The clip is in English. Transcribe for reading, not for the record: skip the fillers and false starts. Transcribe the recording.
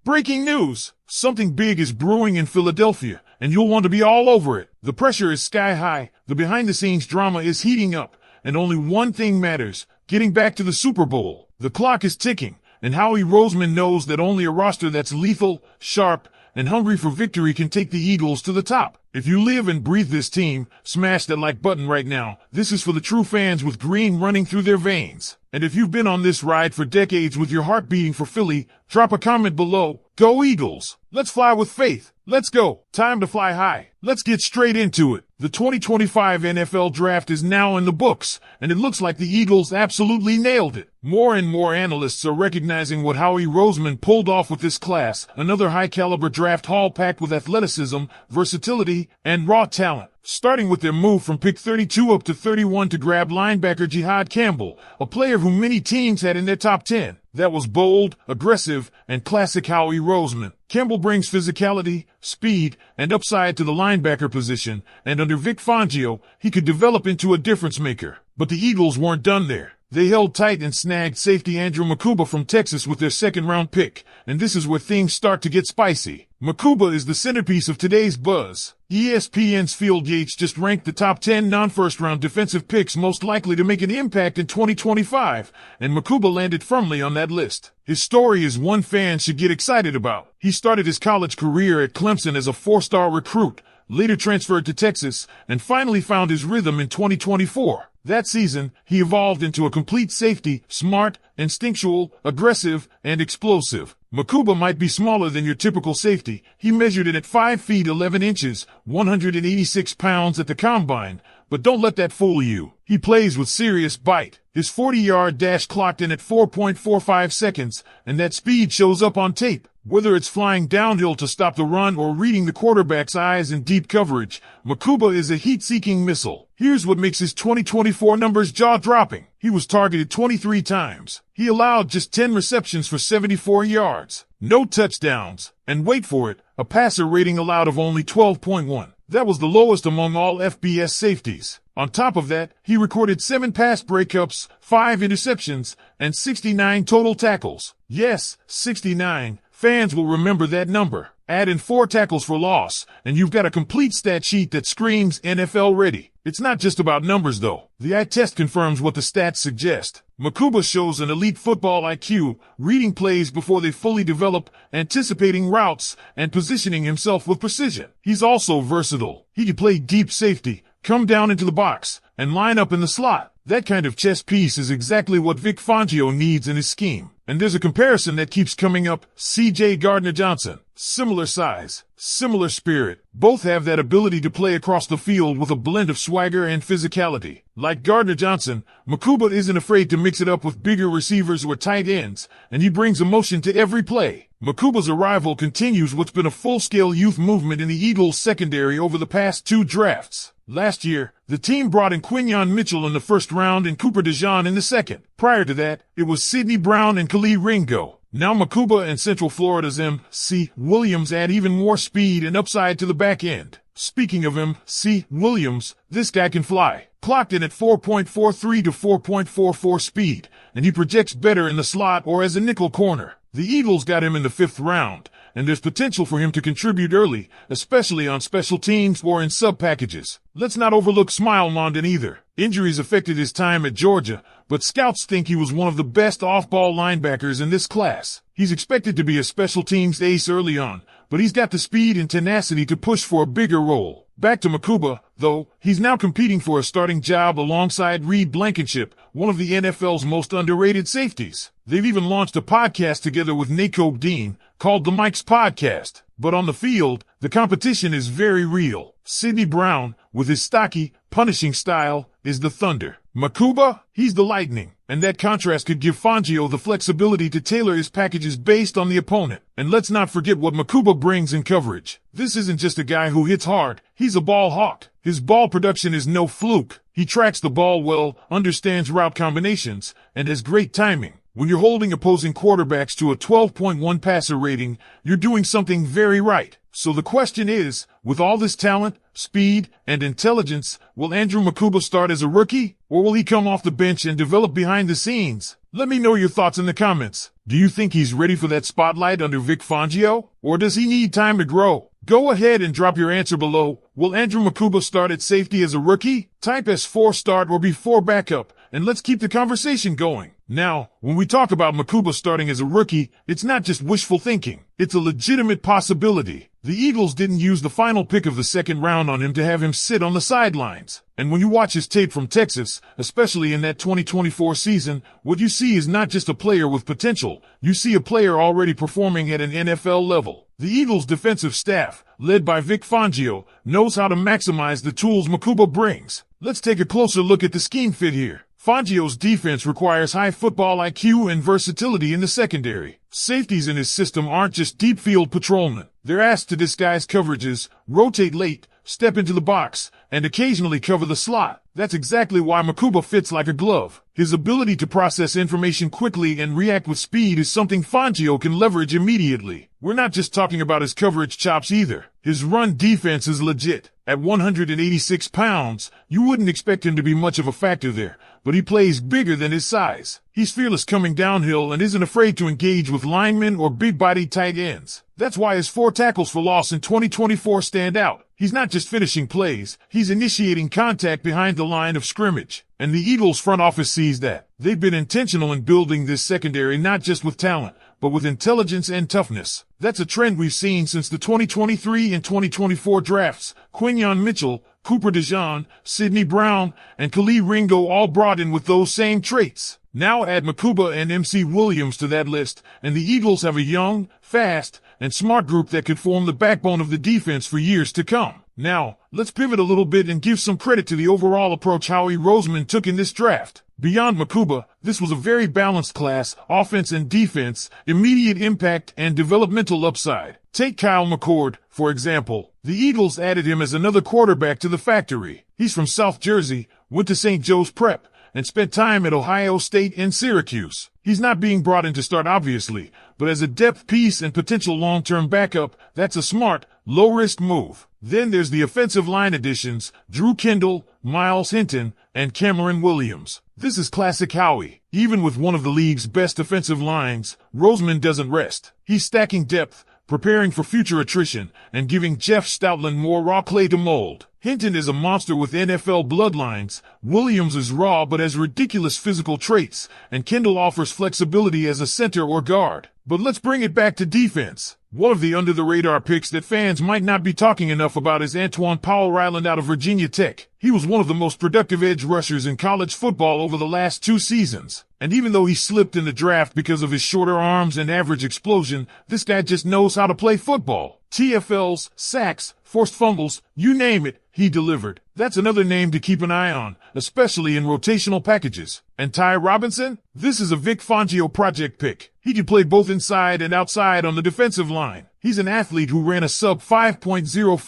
Breaking news! Something big is brewing in Philadelphia, and you'll want to be all over it. The pressure is sky high, the behind-the-scenes drama is heating up, and only one thing matters: getting back to the Super Bowl. The clock is ticking, and Howie Roseman knows that only a roster that's lethal, sharp, and hungry for victory can take the Eagles to the top. If you live and breathe this team, smash that like button right now. This is for the true fans with green running through their veins. And if you've been on this ride for decades with your heart beating for Philly, drop a comment below. Go Eagles! Let's fly with faith. Let's go. Time to fly high. Let's get straight into it. The 2025 NFL Draft is now in the books, and it looks like the Eagles absolutely nailed it. More and more analysts are recognizing what Howie Roseman pulled off with this class, another high-caliber draft haul packed with athleticism, versatility, and raw talent. Starting with their move from pick 32 up to 31 to grab linebacker Jihad Campbell, a player who many teams had in their top 10. That was bold, aggressive, and classic Howie Roseman. Campbell brings physicality, speed, and upside to the linebacker position, and under Vic Fangio, he could develop into a difference maker. But the Eagles weren't done there. They held tight and snagged safety Andrew Makuba from Texas with their second-round pick, and this is where things start to get spicy. Makuba is the centerpiece of today's buzz. ESPN's Field Yates just ranked the top 10 non-first-round defensive picks most likely to make an impact in 2025, and Makuba landed firmly on that list. His story is one fans should get excited about. He started his college career at Clemson as a four-star recruit, later transferred to Texas, and finally found his rhythm in 2024. That season, he evolved into a complete safety, smart, instinctual, aggressive, and explosive. Makuba might be smaller than your typical safety. He measured it at 5 feet 11 inches, 186 pounds at the combine, but don't let that fool you. He plays with serious bite. His 40-yard dash clocked in at 4.45 seconds, and that speed shows up on tape. Whether it's flying downhill to stop the run or reading the quarterback's eyes in deep coverage, Makuba is a heat-seeking missile. Here's what makes his 2024 numbers jaw-dropping. He was targeted 23 times. He allowed just 10 receptions for 74 yards. No touchdowns. And wait for it, a passer rating allowed of only 12.1. That was the lowest among all FBS safeties. On top of that, he recorded 7 pass breakups, 5 interceptions, and 69 total tackles. Yes, 69. Fans will remember that number. Add in 4 tackles for loss, and you've got a complete stat sheet that screams NFL ready. It's not just about numbers, though. The eye test confirms what the stats suggest. Makuba shows an elite football IQ, reading plays before they fully develop, anticipating routes, and positioning himself with precision. He's also versatile. He can play deep safety, come down into the box, and line up in the slot. That kind of chess piece is exactly what Vic Fangio needs in his scheme. And there's a comparison that keeps coming up: C.J. Gardner-Johnson. Similar size, similar spirit. Both have that ability to play across the field with a blend of swagger and physicality. Like Gardner-Johnson, Makuba isn't afraid to mix it up with bigger receivers or tight ends, and he brings emotion to every play. Makuba's arrival continues what's been a full-scale youth movement in the Eagles secondary over the past 2 drafts. Last year, the team brought in Quinyon Mitchell in the first round and Cooper DeJean in the second. Prior to that, it was Sidney Brown and Khalil Ringo. Now Makuba and Central Florida's M.C. Williams add even more speed and upside to the back end. Speaking of M.C. Williams, this guy can fly. Clocked in at 4.43 to 4.44 speed, and he projects better in the slot or as a nickel corner. The Eagles got him in the 5th round, and there's potential for him to contribute early, especially on special teams or in sub-packages. Let's not overlook Smile London either. Injuries affected his time at Georgia, but scouts think he was one of the best off-ball linebackers in this class. He's expected to be a special teams ace early on, but he's got the speed and tenacity to push for a bigger role. Back to Makuba, though, he's now competing for a starting job alongside Reed Blankenship, one of the NFL's most underrated safeties. They've even launched a podcast together with Nakobe Dean, called The Mike's Podcast. But on the field, the competition is very real. Sidney Brown, with his stocky, punishing style, is the thunder. Makuba, he's the lightning. And that contrast could give Fangio the flexibility to tailor his packages based on the opponent. And let's not forget what Makuba brings in coverage. This isn't just a guy who hits hard. He's a ball hawk. His ball production is no fluke. He tracks the ball well, understands route combinations, and has great timing. When you're holding opposing quarterbacks to a 12.1 passer rating, you're doing something very right. So the question is, with all this talent, speed, and intelligence, will Andrew Makuba start as a rookie, or will he come off the bench and develop behind the scenes? Let me know your thoughts in the comments. Do you think he's ready for that spotlight under Vic Fangio? Or does he need time to grow? Go ahead and drop your answer below. Will Andrew Makuba start at safety as a rookie? Type S4 start or B4 backup, and let's keep the conversation going. Now, when we talk about Makuba starting as a rookie, it's not just wishful thinking. It's a legitimate possibility. The Eagles didn't use the final pick of the second round on him to have him sit on the sidelines. And when you watch his tape from Texas, especially in that 2024 season, what you see is not just a player with potential. You see a player already performing at an NFL level. The Eagles' defensive staff, led by Vic Fangio, knows how to maximize the tools Makuba brings. Let's take a closer look at the scheme fit here. Fangio's defense requires high football IQ and versatility in the secondary. Safeties in his system aren't just deep field patrolmen. They're asked to disguise coverages, rotate late, step into the box, and occasionally cover the slot. That's exactly why Makuba fits like a glove. His ability to process information quickly and react with speed is something Fangio can leverage immediately. We're not just talking about his coverage chops either. His run defense is legit. At 186 pounds, you wouldn't expect him to be much of a factor there, but he plays bigger than his size. He's fearless coming downhill and isn't afraid to engage with linemen or big-bodied tight ends. That's why his 4 tackles for loss in 2024 stand out. He's not just finishing plays, he's initiating contact behind the line of scrimmage. And the Eagles front office sees that. They've been intentional in building this secondary not just with talent, but with intelligence and toughness. That's a trend we've seen since the 2023 and 2024 drafts. Quinyon Mitchell, Cooper DeJean, Sidney Brown, and Khalil Ringo all brought in with those same traits. Now add Makuba and MC Williams to that list, and the Eagles have a young, fast, and smart group that could form the backbone of the defense for years to come. Now, let's pivot a little bit and give some credit to the overall approach Howie Roseman took in this draft. Beyond Makuba, this was a very balanced class, offense and defense, immediate impact, and developmental upside. Take Kyle McCord, for example. The Eagles added him as another quarterback to the factory. He's from South Jersey, went to St. Joe's Prep, and spent time at Ohio State and Syracuse. He's not being brought in to start obviously, but as a depth piece and potential long-term backup, that's a smart, low-risk move. Then there's the offensive line additions, Drew Kendall, Miles Hinton, and Cameron Williams. This is classic Howie. Even with one of the league's best offensive lines, Roseman doesn't rest. He's stacking depth, preparing for future attrition, and giving Jeff Stoutland more raw clay to mold. Hinton is a monster with NFL bloodlines, Williams is raw but has ridiculous physical traits, and Kendall offers flexibility as a center or guard. But let's bring it back to defense. One of the under-the-radar picks that fans might not be talking enough about is Antoine Powell Ryland out of Virginia Tech. He was one of the most productive edge rushers in college football over the last 2 seasons. And even though he slipped in the draft because of his shorter arms and average explosion, this guy just knows how to play football. TFLs, sacks, forced fumbles, you name it, he delivered. That's another name to keep an eye on, especially in rotational packages. And Ty Robinson? This is a Vic Fangio project pick. He can play both inside and outside on the defensive line. He's an athlete who ran a sub 5.04